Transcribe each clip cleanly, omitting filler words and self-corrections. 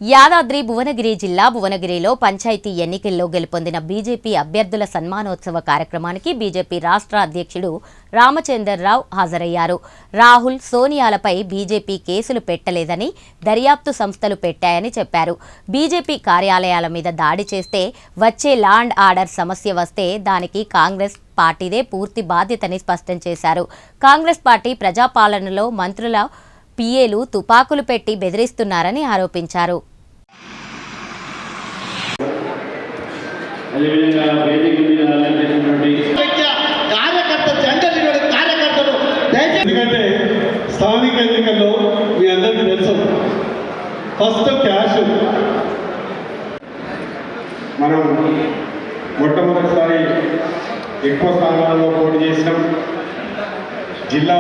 యాదాద్రి భువనగిరి జిల్లా భువనగిరిలో పంచాయతీ ఎన్నికల్లో గెలుపొందిన బీజేపీ అభ్యర్థుల సన్మానోత్సవ కార్యక్రమానికి బీజేపీ రాష్ట్ర అధ్యక్షుడు రామచందర్రావు హాజరయ్యారు. రాహుల్, సోనియాలపై బీజేపీ కేసులు పెట్టలేదని దర్యాప్తు సంస్థలు పెట్టాయని చెప్పారు. బీజేపీ కార్యాలయాల మీద దాడి చేస్తే, వచ్చే లా అండ్ ఆర్డర్ సమస్య వస్తే దానికి కాంగ్రెస్ పార్టీదే పూర్తి బాధ్యతని స్పష్టం చేశారు. కాంగ్రెస్ పార్టీ ప్రజాపాలనలో మంత్రుల పిఏలు తుపాకులు పెట్టి బెదిరిస్తున్నారని ఆరోపించారు. ఎందుకంటే స్థానిక ఎన్నికల్లో మీ అందరికీ తెలుసు, ఫస్ట్ క్యాష్. మనం మొట్టమొదటిసారి ఎక్కువ స్థానాల్లో పోటీ చేసినాం. జిల్లా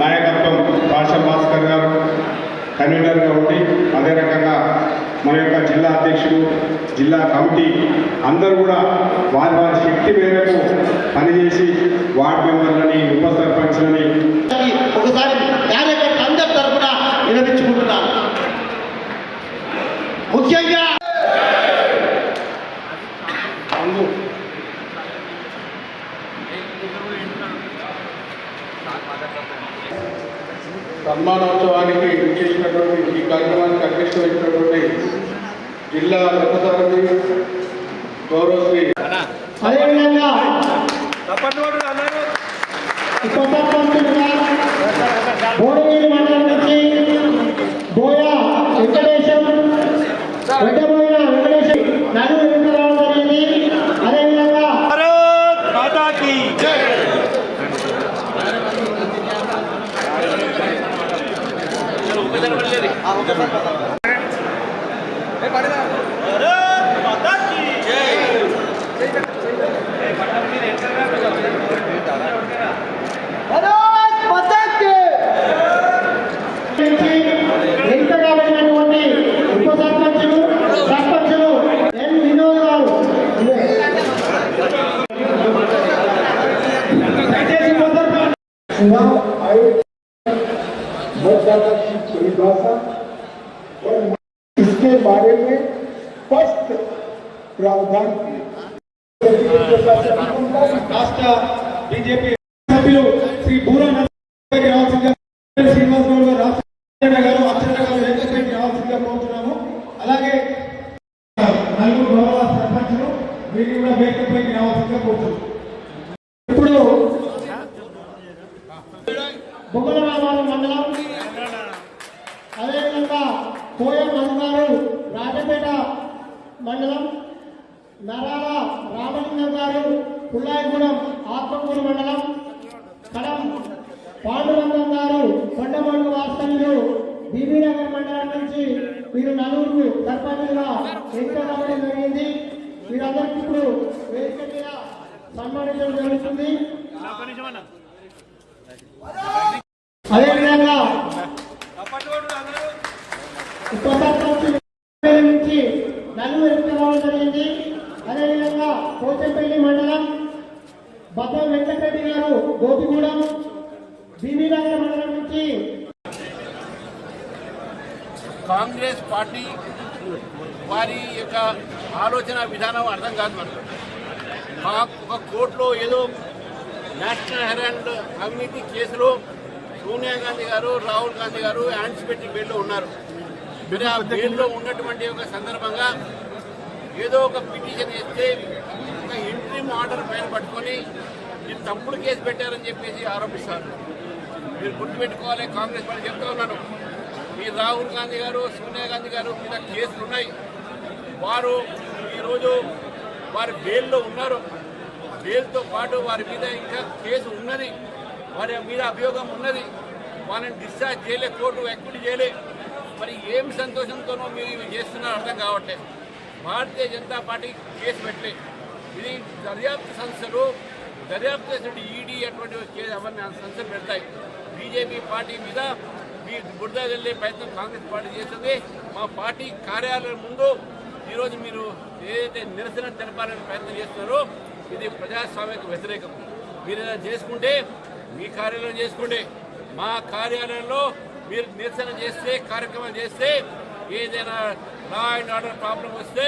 నాయకత్వం భాషా భాస్కర్ గారు కన్వీనర్గా ఉండి, అదే రకంగా మన యొక్క జిల్లా అధ్యక్షుడు, జిల్లా కమిటీ అందరూ కూడా వారి వారి శక్తి మేరకు పనిచేసి వార్డు మెంబర్లని, ఉప సర్పంచ్లని ఒకసారి కార్యకర్త అందరి తరఫున వినిపించుకుంటున్నాను. ముఖ్యంగా సన్మానోత్సవానికి చేసినటువంటి ఈ కార్యక్రమానికి అధ్యక్షత వహించినటువంటి జిల్లా రథసారథి గౌరవశ్రీ, అదేవిధంగా భువనగిరి మండలం నుంచి బోయా వెంకటేశం, వెంటబోయిన వెంకటేశం నలుగురు ఎన్నికలు జరిగింది. అదేవిధంగా इसके बारे में स्पष्ट प्रावधान రాష్ట్ర బీజేపీ సభ్యులు శ్రీ బూరా శ్రీనివాస్ గౌడ్ గారు, రాష్ట్ర గారు, అక్షర గారు వేదికపైకి రావాల్సిందిగా కోరుతున్నాము. అలాగే నలుగురు గౌరవ సర్పంచులు వీరిని కూడా వేదికపైకి రావాల్సిందిగా కోరుతున్నాము. ఇప్పుడు బొమ్మలరామారం మండలం, అదేవిధంగా కోయం మధుగారు రాజపేట మండలం, నరాల రామలింగం గారు పుల్లాయిగూడెం ఆత్మకూరు మండలం, కడం పాండురంగం గారు కొండమడుగు వాస్తవ్యులు బీబీనగర్ మండలం నుంచి వీరు నలుగురు సర్పంచులుగా ఎన్నిక కావడం జరిగింది. వీరందరికీ ఇప్పుడు వేదిక మీద సన్మానించడం జరుగుతుంది. అదేవిధంగా నుంచి నలుగురు ఎన్నిక కావడం జరిగింది. అదేవిధంగా పోచంపల్లి మండలం బద్దం వెంకటరెడ్డి గారు గోపిగూడెం, బీబీనగర్ మండలం నుంచి కాంగ్రెస్ పార్టీ వారి యొక్క ఆలోచన విధానం అర్థం కాదు. మనకు ఒక కోర్టులో ఏదో నేషనల్ హెరాల్డ్ అవినీతి కేసులో సోనియా గాంధీ గారు, రాహుల్ గాంధీ గారు యాంటిసిపేటరీ బెయిల్లో ఉన్నారు. మరి ఆ బెయిల్లో ఉన్నటువంటి ఒక సందర్భంగా ఏదో ఒక పిటిషన్ వేస్తే ఒక ఇంట్రీమ్ ఆర్డర్ పైన పట్టుకొని ఇది తప్పుడు కేసు పెట్టారని చెప్పేసి ఆరోపిస్తారు. మీరు గుర్తుపెట్టుకోవాలి, కాంగ్రెస్ పార్టీ చెప్తా ఉన్నాను, ఈ రాహుల్ గాంధీ గారు, సోనియా గాంధీ గారు మీద కేసులు ఉన్నాయి. వారు ఈరోజు వారి బెయిల్లో ఉన్నారు. బెయిల్తో పాటు వారి మీద ఇంకా కేసు ఉన్నది, వారి మీద అభియోగం ఉన్నది. వాళ్ళని డిశ్చార్జ్ చేయలే, కోర్టు ఎక్విటీ చేయలే. మరి ఏం సంతోషంతోనో మీరు ఇవి చేస్తున్నారో అర్థం కావట్లేదు. భారతీయ జనతా పార్టీ కేసు పెట్టలే. ఇది దర్యాప్తు సంస్థలు, దర్యాప్తు చేసినట్టు ఈడీ అటువంటి అవన్నీ సంస్థలు పెడతాయి. బీజేపీ పార్టీ మీద మీ బురద వెళ్ళే ప్రయత్నం కాంగ్రెస్ పార్టీ చేస్తుంది. మా పార్టీ కార్యాలయం ముందు ఈరోజు మీరు ఏదైతే నిరసన తెలపాలని ప్రయత్నం చేస్తున్నారో ఇది ప్రజాస్వామ్యకు వ్యతిరేకం. మీరు ఏదైనా చేసుకుంటే మీ కార్యాలయం చేసుకుంటే, మా కార్యాలయంలో మీరు నిరసన చేస్తే, కార్యక్రమం చేస్తే ఏదైనా లా అండ్ ఆర్డర్ ప్రాబ్లం వస్తే,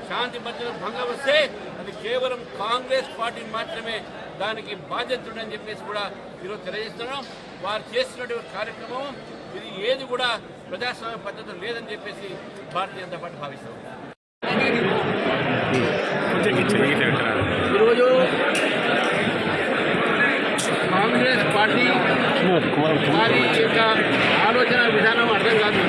శాంతి భద్రత భంగం వస్తే అది కేవలం కాంగ్రెస్ పార్టీ మాత్రమే దానికి బాధ్యతని చెప్పేసి కూడా ఈరోజు తెలియజేస్తున్నాం. వారు చేస్తున్నటువంటి కార్యక్రమం ఇది ఏది కూడా ప్రజాస్వామ్య పద్ధతి లేదని చెప్పేసి భారతీయ జనతా పార్టీ భావిస్తాం. ఈరోజు కాంగ్రెస్ పార్టీ వారి యొక్క ఆలోచన విధానం అర్థం కాదు.